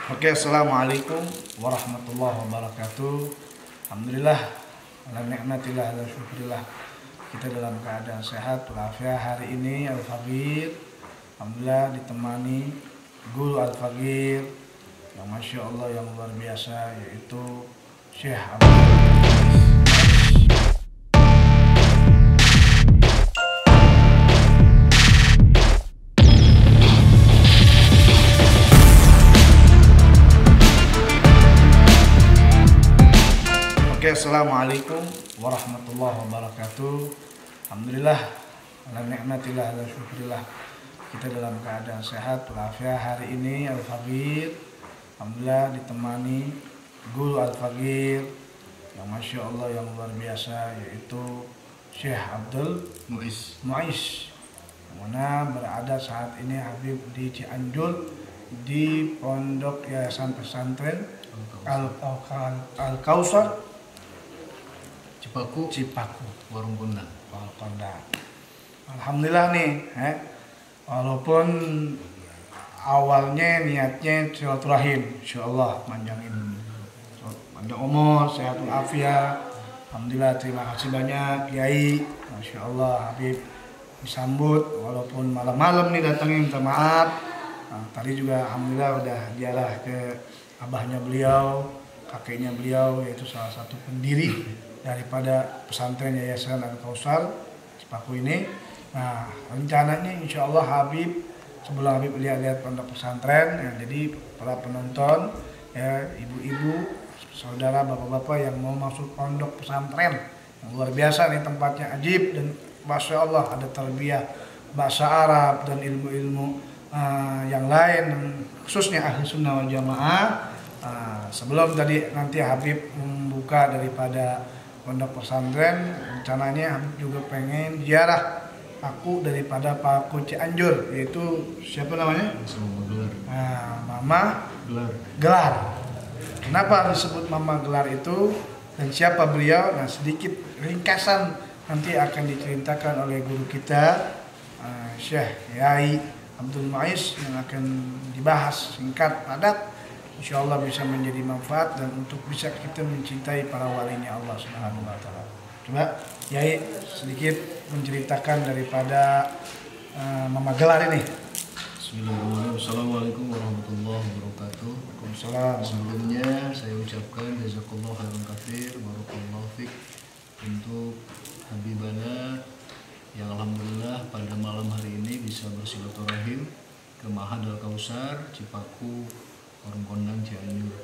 Oke, assalamualaikum warahmatullahi wabarakatuh. Alhamdulillah, ala ni'matillah, ala syukurillah. Kita dalam keadaan sehat walafiat. Hari ini Al-Faqir alhamdulillah ditemani guru Al-Faqir yang masya Allah yang luar biasa, yaitu Syekh Abdul. Oke, assalamualaikum warahmatullahi wabarakatuh. Alhamdulillah, ala ni'matillah, ala syukurillah. Kita dalam keadaan sehat walafiat. Hari ini Al-Faqir alhamdulillah ditemani guru Al-Faqir yang masya Allah yang luar biasa, yaitu Syekh Abdul Muiz, yang mana berada saat ini Habib di Cianjur di Pondok Yayasan Pesantren Al-Kausar Cipaku, Warung Kondang. Alhamdulillah nih, walaupun awalnya niatnya silaturahim, insyaallah panjang umur, sehat walafiat. Alhamdulillah, terima kasih banyak Kiai, masya Allah Habib disambut walaupun malam-malam nih datangnya, minta maaf. Tadi juga alhamdulillah udah diarah ke abahnya beliau, kakeknya beliau, yaitu salah satu pendiri daripada pesantren Yayasan Al-Kausar Cipaku ini. Nah, rencananya insya Allah Habib, sebelum Habib lihat-lihat pondok pesantren, ya, jadi para penonton, ya, ibu-ibu, saudara, bapak-bapak yang mau masuk pondok pesantren yang luar biasa nih, tempatnya ajib dan masya Allah ada tarbiyah bahasa Arab dan ilmu-ilmu yang lain, khususnya ahli sunnah wal jamaah. Sebelum tadi nanti Habib membuka daripada pondok pesantren, rencananya Habib juga pengen ziarah paku daripada Paku Cianjur, yaitu siapa namanya? Mama Gelar. Kenapa disebut Mama Gelar itu dan siapa beliau? Nah, sedikit ringkasan nanti akan diceritakan oleh guru kita Syekh Yai Abdul Muiz, yang akan dibahas singkat padat, insya Allah bisa menjadi manfaat dan untuk bisa kita mencintai para walinya Allah Subhanahu wa Ta'ala. Coba Yai sedikit menceritakan daripada Mama Gelar ini. Bismillahirrahmanirrahim. Assalamualaikum warahmatullahi wabarakatuh. Waalaikumsalam. Sebelumnya saya ucapkan jazakallahu khairan katsir, barakallahu fik untuk Habibana yang alhamdulillah pada malam hari ini bisa bersilaturahim ke Ma'had Al-Kausar Cipaku, Warung Kondang, Cianjur.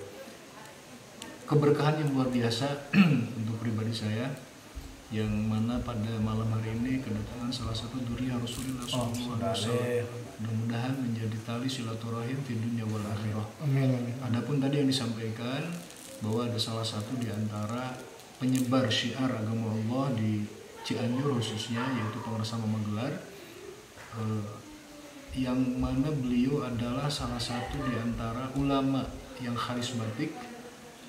Keberkahan yang luar biasa untuk pribadi saya, yang mana pada malam hari ini kedatangan salah satu duri Rasulullah SAW. Mudah-mudahan menjadi tali silaturahim di dunia wal akhirah. Amin. Adapun tadi yang disampaikan bahwa ada salah satu di antara penyebar syiar agama Allah di Cianjur khususnya, yaitu pengrasa Mama Gelar, yang mana beliau adalah salah satu di antara ulama yang karismatik,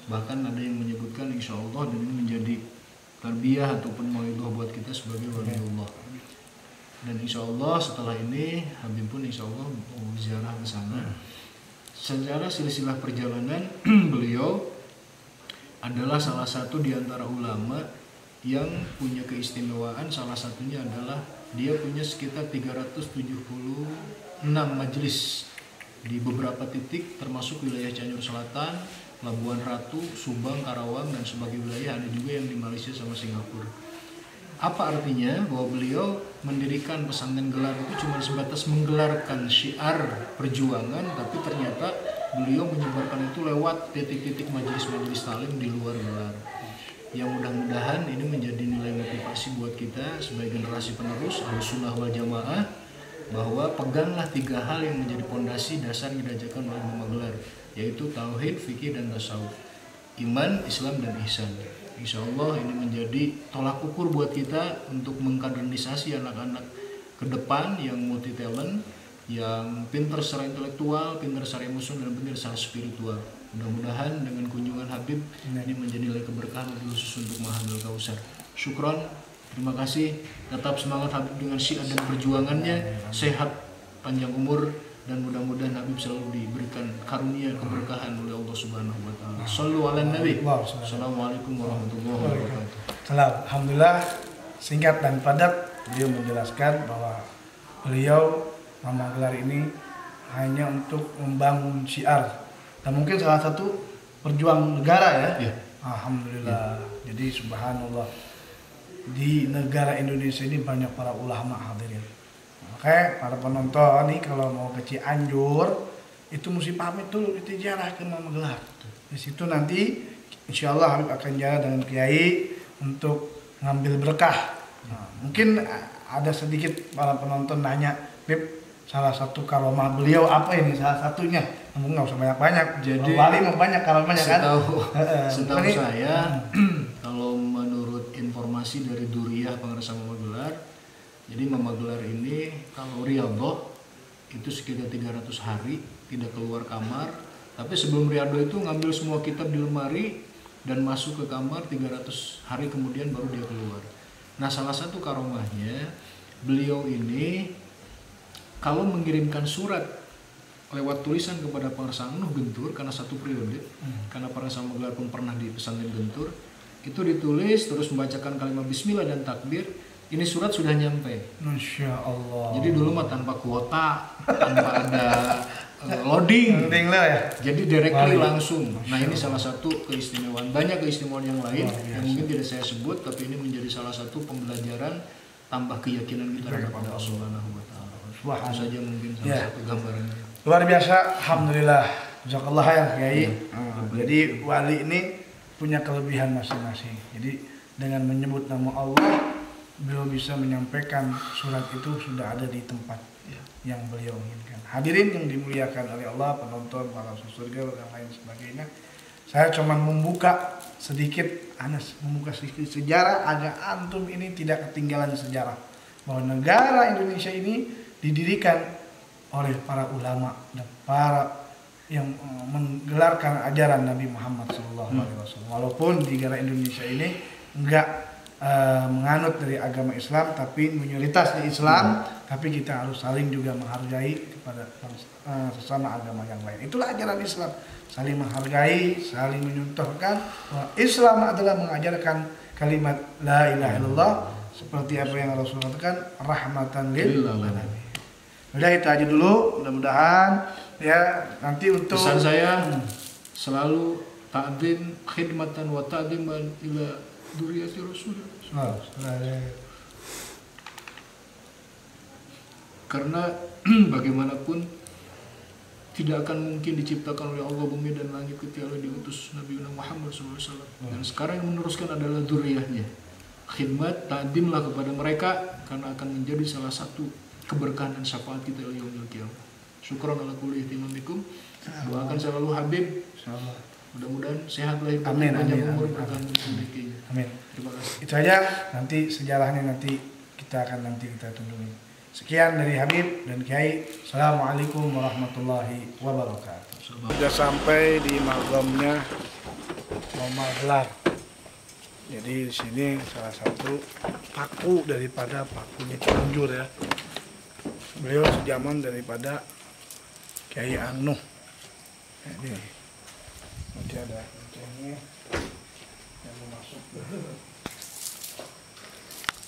bahkan ada yang menyebutkan insya Allah dan ini menjadi tarbiyah ataupun mauidhah buat kita sebagai waliullah. Dan insya Allah setelah ini Habib pun insya Allah mau ziarah ke sana. Secara silsilah perjalanan beliau adalah salah satu di antara ulama yang punya keistimewaan. Salah satunya adalah dia punya sekitar 376 majelis di beberapa titik, termasuk wilayah Cianjur Selatan, Labuan Ratu, Subang, Karawang, dan sebagai wilayah ada juga yang di Malaysia sama Singapura. Apa artinya? Bahwa beliau mendirikan pesantren Gelar itu cuma sebatas menggelarkan syiar perjuangan, tapi ternyata beliau menyebarkan itu lewat titik-titik majelis-majelis talim di luar Gelar. Yang mudah-mudahan ini menjadi nilai motivasi buat kita sebagai generasi penerus Ahlussunnah wal Jamaah, bahwa peganglah 3 hal yang menjadi pondasi dasar yang diajarkan oleh Mama Gelar, yaitu tauhid, fikih, dan tasawuf, iman, Islam, dan ihsan. Insya Allah ini menjadi tolak ukur buat kita untuk mengkaderisasi anak-anak ke depan yang multi talent, yang pintar secara intelektual, pintar secara emosional, dan pintar secara spiritual. Mudah-mudahan dengan kunjungan Habib ini menjadi nilai keberkahan khusus untuk Ma'had Al-Kausar. Syukron, terima kasih. Tetap semangat Habib dengan syiar dan perjuangannya. Sehat, panjang umur, dan mudah-mudahan Habib selalu diberikan karunia keberkahan oleh Allah Subhanahu wa taala. Shallu ala nabi. Assalamualaikum warahmatullahi wabarakatuh. Alhamdulillah, singkat dan padat beliau menjelaskan bahwa beliau memagelar ini hanya untuk membangun syiar dan mungkin salah satu perjuang negara ya. Alhamdulillah. Jadi subhanallah, di negara Indonesia ini banyak para ulama hadirin. Oke, para penonton nih kalau mau ke Cianjur itu mesti pamit dulu di ziarah ke Magelar. Di situ nanti insya Allah Habib akan jalan dengan Kiai untuk ngambil berkah. Nah, mungkin ada sedikit para penonton nanya, Beb, salah satu karomah beliau apa ini? Salah satunya, namun nggak usah banyak-banyak. Jadi wali mau banyak karomahnya kan? Setahu saya, kalau menurut informasi dari Duriyah Pengarasa Magelar, jadi Magelar ini kalau riyadhah itu sekitar 300 hari tidak keluar kamar. Tapi sebelum riyadhah itu ngambil semua kitab di lemari dan masuk ke kamar 300 hari kemudian baru dia keluar. Nah, salah satu karomahnya beliau ini kalau mengirimkan surat lewat tulisan kepada Pengarasa Nuh Gentur karena satu periode, karena Pengarasa Magelar pun pernah di pesantren Gentur, itu ditulis terus membacakan kalimat bismillah dan takbir, ini surat sudah nyampe. Masya Allah. Jadi dulu mah tanpa kuota, tanpa ada loading lah ya. Jadi directly langsung. Nah, ini salah satu keistimewaan. Banyak keistimewaan yang lain yang mungkin tidak saya sebut, tapi ini menjadi salah satu pembelajaran tambah keyakinan kita kepada Allah Subhanahu wa taala. Itu saja mungkin salah satu gambarannya. Luar biasa, alhamdulillah. Jazakallah ya Kiai. Jadi wali ini punya kelebihan masing-masing. Jadi dengan menyebut nama Allah, beliau bisa menyampaikan surat itu sudah ada di tempat yang beliau inginkan. Hadirin yang dimuliakan oleh Allah, penonton, para surga dan lain sebagainya. Saya cuma membuka sedikit, membuka sedikit sejarah agar antum ini tidak ketinggalan sejarah. Bahwa negara Indonesia ini didirikan oleh para ulama dan para yang menggelarkan ajaran Nabi Muhammad SAW. Walaupun di negara Indonesia ini enggak menganut dari agama Islam tapi mayoritas di Islam, tapi kita harus saling juga menghargai kepada sesama agama yang lain. Itulah ajaran Islam, saling menghargai, saling menyontohkan bahwa Islam adalah mengajarkan kalimat la ilaha illallah seperti apa yang Rasulullah katakan, rahmatan lil alamin. Udah itu aja dulu, mudah-mudahan ya nanti untuk pesan saya selalu ta'dzim khidmatan wa ta'dziman ila Duriyati Rasulullah. Karena bagaimanapun tidak akan mungkin diciptakan oleh Allah bumi dan langit ketika diutus Nabi Muhammad SAW. Dan sekarang yang meneruskan adalah duriyahnya. Khidmat, ta'dzimlah kepada mereka karena akan menjadi salah satu keberkahan dan syafaat kita yaumil qiyamah. Syukran ala kulli ihtimamikum. Doakan selalu Habib. Mudah-mudahan sehat lahir batin, panjang umur, berkah rezeki. Amin. Terima kasih. Itu aja, nanti sejarahnya nanti kita tunggu. Sekian dari Habib dan Kiai. Assalamualaikum warahmatullahi wabarakatuh. Sudah sampai di magamnya Magelar. Jadi di sini salah satu paku daripada pakunya Cianjur ya. Beliau sejaman daripada Kiai Anuh. Ini nanti ada loncengnya yang mau masuk.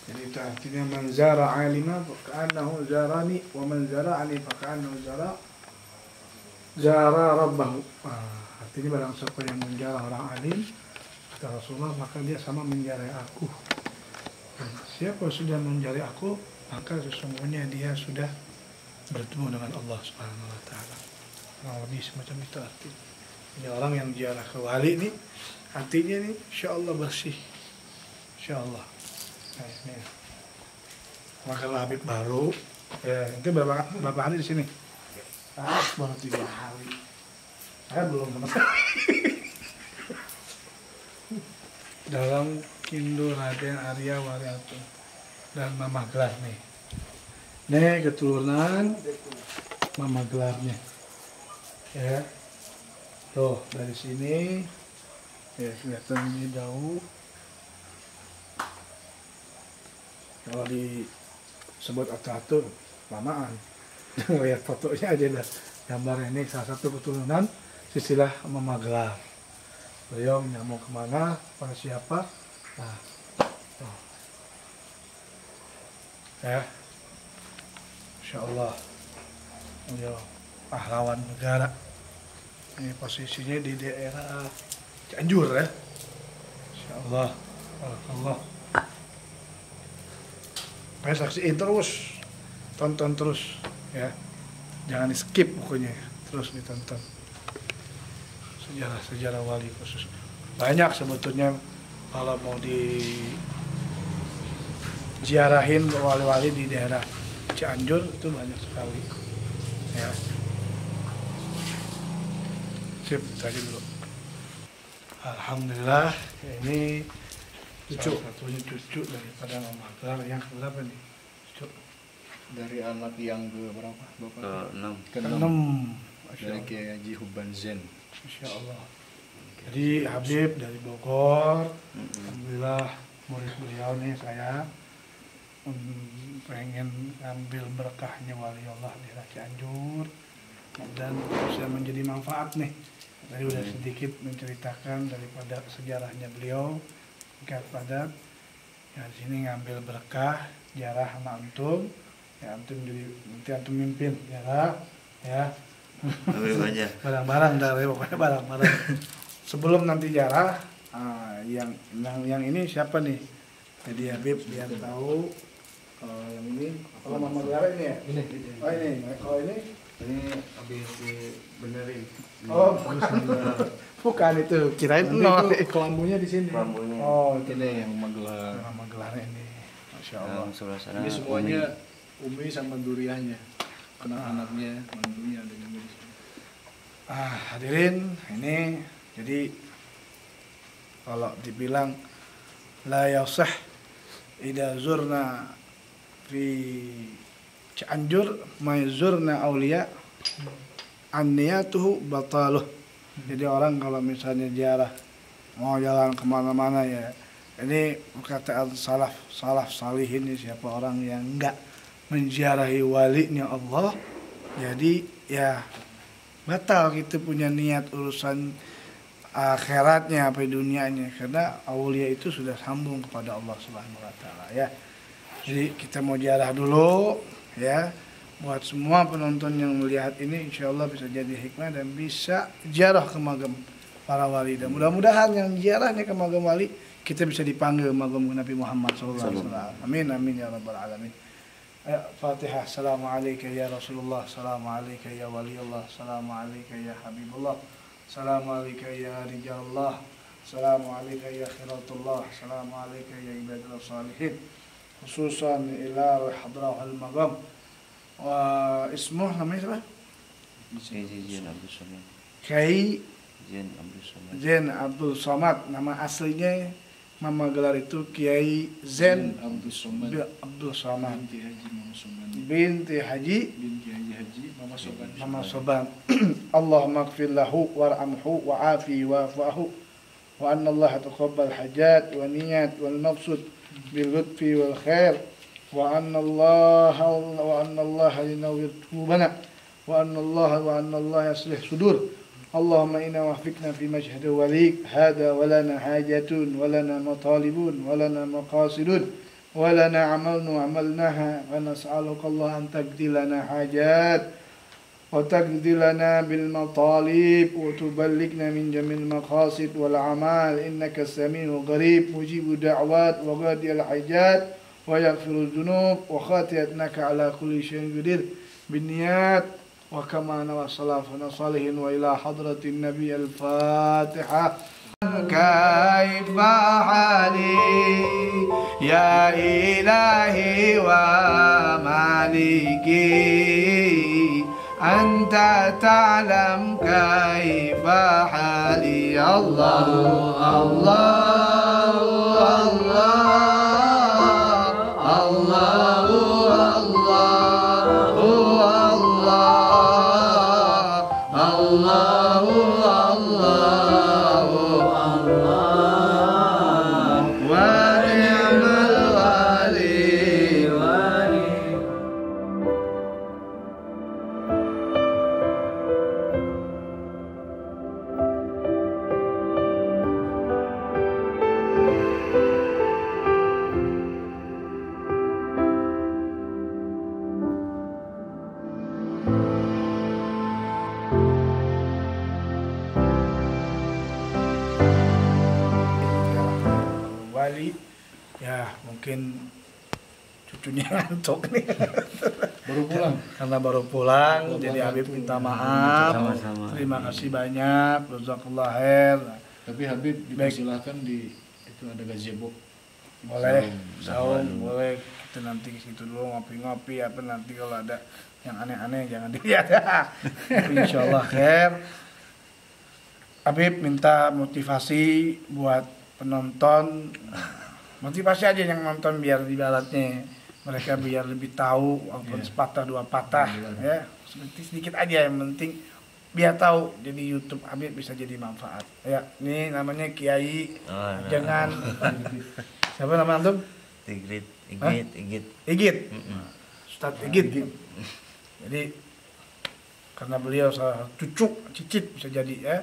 Jadi itu artinya man zara alima faka'annahu zarani wa man zara'ani faka'annahu zara rabbahu. Artinya barang siapa yang menjarah orang alim kata Rasulullah maka dia sama menjarah aku. Dan siapa sudah menjarah aku maka sesungguhnya dia sudah bertemu dengan Allah Subhanahu wa taala. Lebih semacam itu artinya. Ini orang yang ziarah ke wali ini hatinya nih insyaallah bersih. Insyaallah. Nah, ini. Makan Habib baru. Ya, itu berapa hari di sini? Baru 3 hari. Saya belum pernah. Dalam Kindo Raden Arya Waryato dan Mama Gelar nih. Nih keturunan Mama Gelarnya. Ya. Tuh dari sini ya kelihatan ini jauh. Kalau disebut atur-atur lamaan. Lihat fotonya aja dah. Gambar ini salah satu keturunan silsilah Mama Gelar. Beliau nyamuk kemana, pada siapa? Nah, tuh. Ya, Insya Allah beliau pahlawan negara. Ini posisinya di daerah Cianjur ya. Insya Allah, Allah. Saksiin terus, tonton terus ya, jangan di skip pokoknya, terus ditonton. Sejarah wali khusus banyak sebetulnya, kalau mau diziarahin wali-wali di daerah Cianjur itu banyak sekali ya. Sip, tadi dulu. Alhamdulillah, ini cucu, satunya cucu daripada Mama Gelar. Yang berapa nih cucu? Dari anak yang ke berapa? Bapak? Ke-6. Dari Kiai Haji Huban Zen. Masya Allah. Jadi Habib dari Bogor, alhamdulillah murid beliau nih saya pengen ambil berkahnya wali Allah di Cianjur dan bisa menjadi manfaat nih. Tadi udah sedikit menceritakan daripada sejarahnya beliau, singkat padat. Ya di sini ngambil berkah jarah sama antum, ya antum jadi nanti antum mimpin jarah ya. Barang-barang dari pokoknya barang-barang. Sebelum nanti jarah, yang ini siapa nih? Jadi Habib biar tahu. Kalau yang ini, kalau Mama Gelar ini ya? Ini. Oh ini, kalau ini habis dibenerin. Oh bukan itu, kirain nol. Kelambunya di sini. Kelambunya. Oh itu Ini yang Mama Gelar. Mama Gelar ini, Masya Allah. Yang sebelah sana. Ini semuanya Umi sama Duriahnya. Anak-anaknya, Umi ada juga di sini. Hadirin, ini jadi kalau dibilang la yasih idza zurna fi Cianjur mayzurna auliya anniyatuhu bataluh. Jadi orang kalau misalnya ziarah mau jalan kemana-mana ya, ini perkataan salaf salihin ini, siapa orang yang enggak menziarahi walinya Allah, jadi ya batal gitu punya niat urusan akhiratnya apa dunianya, karena aulia itu sudah sambung kepada Allah Subhanahu wa taala ya. Jadi kita mau ziarah dulu ya. Buat semua penonton yang melihat ini insyaallah bisa jadi hikmah dan bisa ziarah ke makam para wali, dan mudah-mudahan yang ziarahnya ke makam wali kita bisa dipanggil makam Nabi Muhammad sallallahu alaihi wasallam. Amin amin ya rabbal alamin. Fatihah. Assalamualaikum ya Rasulullah, assalamualaikum ya waliullah, assalamualaikum ya habibullah, assalamualaikum ya rijalullah, assalamualaikum ya khiratullah, assalamualaikum ya ibadullah salihin, khususan ila hadrahul maqam wa ismuh, namanya siapa? Zain Abdul Somad. Kiai Zain Abdul Somad. Zain Abdul Somad. Nama aslinya Mama Gelar itu Kiai Zain Abdul Somad. Abdul Somad Binti Haji Mama Soban. binti Haji Binti Haji Mama Soban. Mama Soban. Allahumma ighfir lahu warhamhu wa'afi wa'fuhu wa anna Allah taqabbal hajat wa niyat wal maqsud bil lutfi wal khair wa anna Allah yunawwir qulubana wa anna Allah yaslih sudur. اللهم إنا وفقنا في مشهد وليك هذا ولنا حاجة ولنا مطالب ولنا مقاصد ولنا عمل عملناها ونسألك الله أن تقضي لنا حاجات وتقضي لنا بالمطالب وتبلغنا من جميع المقاصد والأعمال إنك السميع القريب مجيب الدعوات وقاضي الحاجات ويغفر الذنوب وخاتئتك على كل شيء قدير بالنيات وكما نوى صلافنا صالحين وإلى حضرة النبي الفاتحة. كيف حالي يا إلهي ومالكي أنت تعلم كيف حالي الله الله الله الله kembali. Ya mungkin cucunya ngantuk nih. Baru pulang. Karena baru pulang, jadi Habib minta maaf. Sama-sama. Terima kasih banyak, jazakallah khair. Tapi Habib dipersilahkan di itu ada gazebo. Boleh, saum, boleh. Kita nanti ke situ dulu ngopi-ngopi apa nanti kalau ada yang aneh-aneh jangan dilihat. Insyaallah khair. Habib minta motivasi buat penonton. Motivasi aja yang nonton biar ibaratnya mereka biar lebih tahu walaupun sepatah dua patah ya. Sedikit aja yang penting biar tahu. Jadi YouTube Habib bisa jadi manfaat. Ya, ini namanya Kiai. Jangan siapa nama antum? Igit. Ustaz Igit. Jadi karena beliau salah cicit bisa jadi ya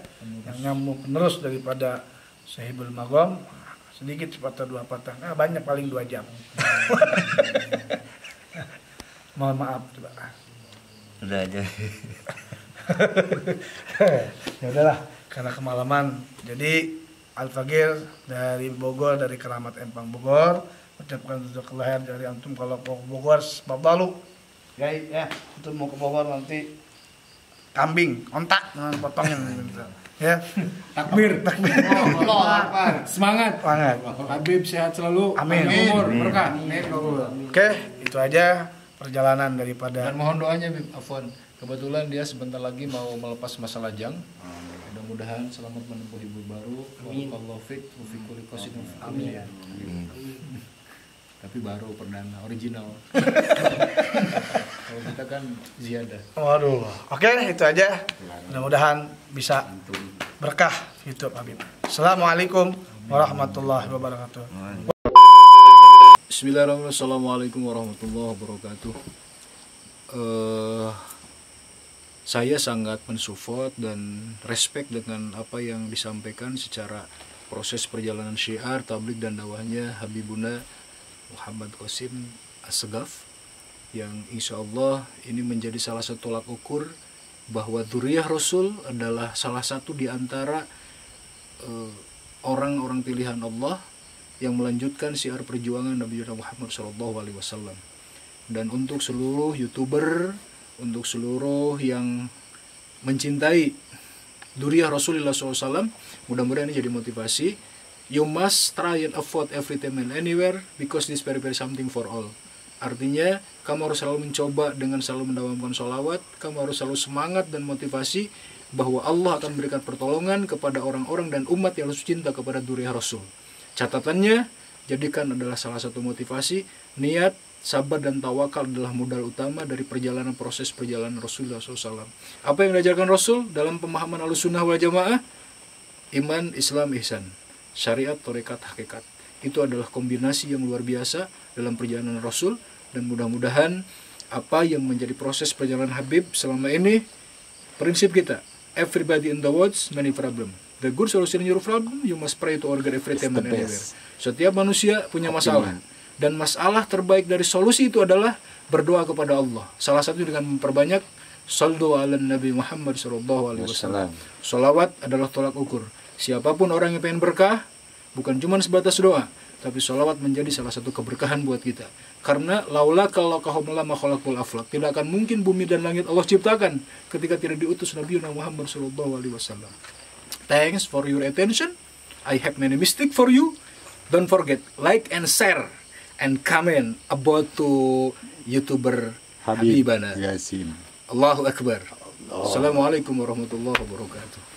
yang nyambung penerus daripada Sahibul Magom, sedikit sepatah dua patah, banyak paling 2 jam. Mohon maaf coba. Udah aja. Ya udahlah karena kemalaman. Jadi Al-Fagir dari Bogor, dari Keramat Empang Bogor, ucapkan jazakallah khair dari antum kalau mau ke Bogor babalu. Guys ya, untuk mau ke Bogor nanti kambing, ontak dengan potongin ya. Takbir. Allah Semangat. Habib sehat selalu. Amin. Umur berkah. Oke, itu aja perjalanan daripada. Dan mohon doanya Habib Afwan. Kebetulan dia sebentar lagi mau melepas masa lajang. Mudah-mudahan selamat menempuh hidup baru. Barakallahu fiik wa fi kulli qasidin. Amin. Tapi baru perdana, original. Kalau kita kan ziyadah. Waduh. Oke, itu aja. Mudah-mudahan bisa berkah YouTube Habib. Assalamualaikum warahmatullahi wabarakatuh. Bismillahirrahmanirrahim. Assalamualaikum warahmatullahi wabarakatuh. Saya sangat mensupport dan respect dengan apa yang disampaikan secara proses perjalanan syiar, tabligh dan dakwahnya Habibuna Muhammad Qasim As-Segaf, yang insya Allah ini menjadi salah satu tolak ukur bahwa dzurriyyah Rasul adalah salah satu di antara orang-orang pilihan Allah yang melanjutkan syiar perjuangan Nabi Muhammad SAW. Dan untuk seluruh YouTuber, untuk seluruh yang mencintai dzurriyyah Rasulullah SAW, mudah-mudahan ini jadi motivasi. You must try and avoid every time and anywhere because this very something for all. Artinya kamu harus selalu mencoba dengan selalu mendawamkan sholawat. Kamu harus selalu semangat dan motivasi bahwa Allah akan memberikan pertolongan kepada orang-orang dan umat yang harus cinta kepada dzurriyyah Rasul. Catatannya, jadikan adalah salah satu motivasi. Niat, sabar dan tawakal adalah modal utama dari proses perjalanan Rasulullah SAW. Apa yang diajarkan Rasul dalam pemahaman Ahlussunnah wal Jamaah? Iman, Islam, ihsan. Syariat, tarekat, hakikat. Itu adalah kombinasi yang luar biasa dalam perjalanan Rasul, dan mudah-mudahan apa yang menjadi proses perjalanan Habib selama ini, prinsip kita, everybody in the world many problem. The good solution in your problem, you must pray to our God every time and anywhere. Setiap manusia punya masalah, dan masalah terbaik dari solusi itu adalah berdoa kepada Allah. Salah satu dengan memperbanyak sallu ala Nabi Muhammad SAW. Sholawat adalah tolak ukur. Siapapun orang yang pengen berkah, bukan cuma sebatas doa, tapi sholawat menjadi salah satu keberkahan buat kita. Karena laula kalau kahumla makhlukul aflak, tidak akan mungkin bumi dan langit Allah ciptakan ketika tidak diutus Nabi Muhammad SAW. Thanks for your attention. I have many mistake for you. Don't forget like and share and comment about to YouTuber Habibana Yasin. Allahu Akbar. Assalamualaikum warahmatullahi wabarakatuh.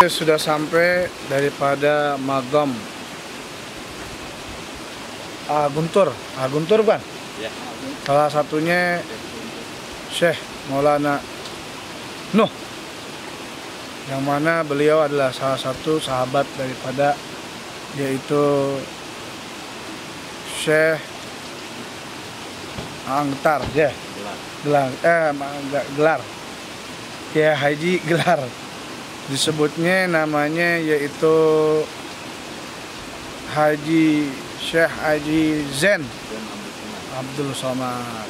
Sudah sampai daripada Magom Guntur kan? Ya. Salah satunya Syekh Maulana Nuh, yang mana beliau adalah salah satu sahabat daripada, yaitu Syekh Angtar ya. Gelar. Ya Haji Gelar. Disebutnya namanya yaitu Syekh Haji Zain Abdul Somad.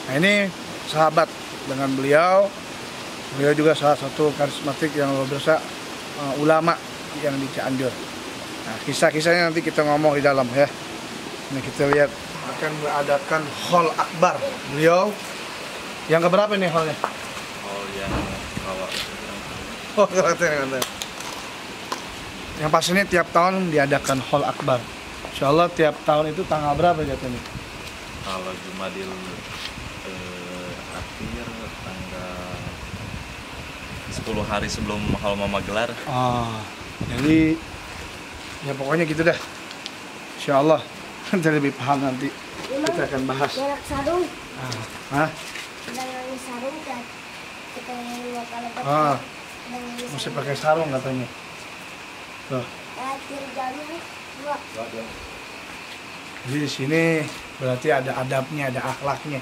Nah, ini sahabat dengan beliau. Beliau juga salah satu karismatik yang luar biasa, ulama yang di Cianjur. Nah, kisah-kisahnya nanti kita ngomong di dalam ya. Ini kita lihat akan mengadakan hall akbar. Beliau yang keberapa nih hallnya? Hall yang bawa. Oh, keren. Yang pas ini tiap tahun diadakan hall akbar. Insya Allah tiap tahun itu tanggal berapa jatuhnya? Kalau Jumadil akhir tanggal 10 hari sebelum hall mama gelar. Jadi ya pokoknya gitu dah. Insya Allah nanti lebih paham nanti kita akan bahas. Jarak sarung. Hah? Dengan sarung kan kita yang kalau Ah, mesti pakai sarung katanya. Tuh. jalannya dua. Jadi di sini berarti ada adabnya, ada akhlaknya.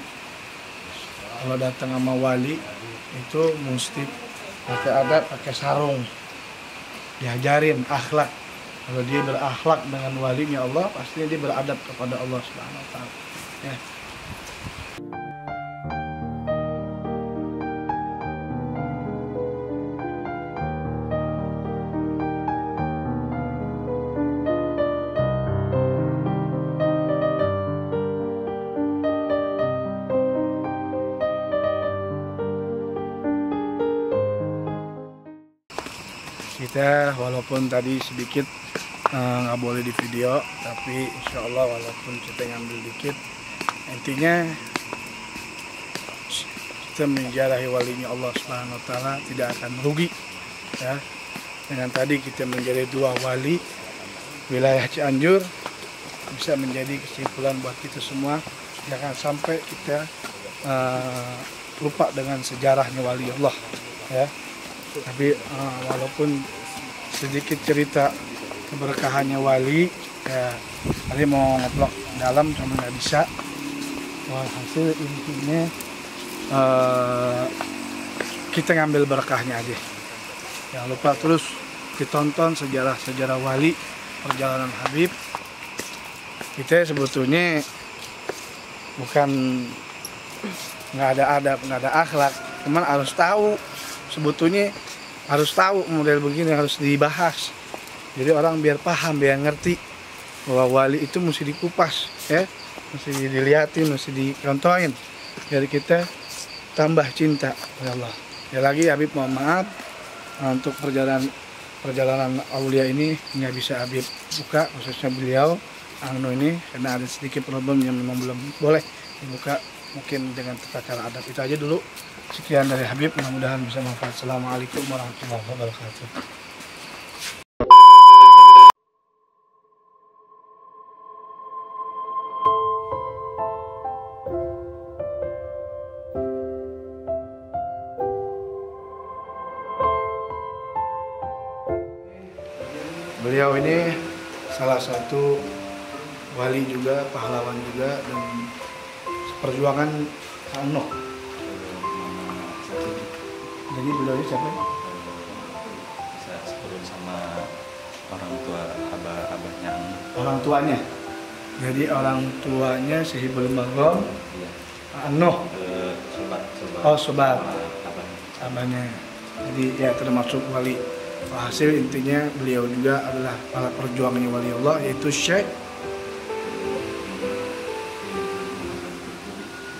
Kalau datang sama wali itu mesti pakai adab, pakai sarung. Diajarin akhlak. Kalau dia berakhlak dengan walinya Allah, pastinya dia beradab kepada Allah Subhanahu wa taala. Ya. Kita walaupun tadi sedikit nggak boleh di video, tapi insya Allah walaupun kita ngambil dikit, intinya kita menjarahi walinya Allah Subhanahu wa taala tidak akan rugi ya. Dengan tadi kita menjadi dua wali wilayah Cianjur, bisa menjadi kesimpulan buat kita semua, jangan sampai kita lupa dengan sejarahnya wali Allah ya. Tapi walaupun sedikit cerita keberkahannya wali ya, tadi mau ngeblok dalam cuma nggak bisa. Hasil intinya kita ngambil berkahnya aja. Jangan lupa terus ditonton sejarah-sejarah wali, perjalanan Habib. Kita sebetulnya bukan nggak ada adab, nggak ada akhlak, cuman harus tahu. Sebetulnya harus tahu model begini harus dibahas. Jadi orang biar paham, biar ngerti bahwa wali itu mesti dikupas ya, mesti dilihatin, mesti dicontohin. Jadi kita tambah cinta kepada Allah. Ya lagi Habib mohon maaf untuk perjalanan aulia ini nggak bisa Habib buka, khususnya beliau Angno ini karena ada sedikit problem yang memang belum boleh dibuka, mungkin dengan tata cara adab itu aja dulu. Sekian dari Habib, mudah-mudahan bisa manfaat. Assalamualaikum warahmatullahi wabarakatuh. Beliau ini salah satu wali juga, pahlawan juga, dan perjuangan Angno. Jadi beliau ini siapa? Saya sepuluh sama orang tua abahnya. Orang tuanya. Jadi orang tuanya si Hibul Magom, Iya. Angno. Sobat. Oh, sobat. Abahnya. Abahnya. Jadi ya termasuk wali. Hasil intinya beliau juga adalah para perjuangannya wali Allah, yaitu Syekh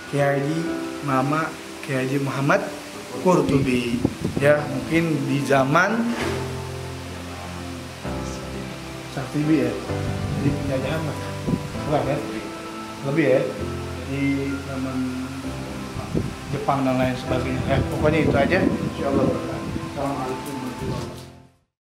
Kiai Mama Kiai Haji Muhammad Qurtubi. Ya mungkin di zaman Saktibi ya, di penjajahan lah, bukan ya? Lebih ya, di zaman Jepang dan lain sebagainya. Pokoknya itu aja. Insyaallah. Assalamualaikum warahmatullahi wabarakatuh.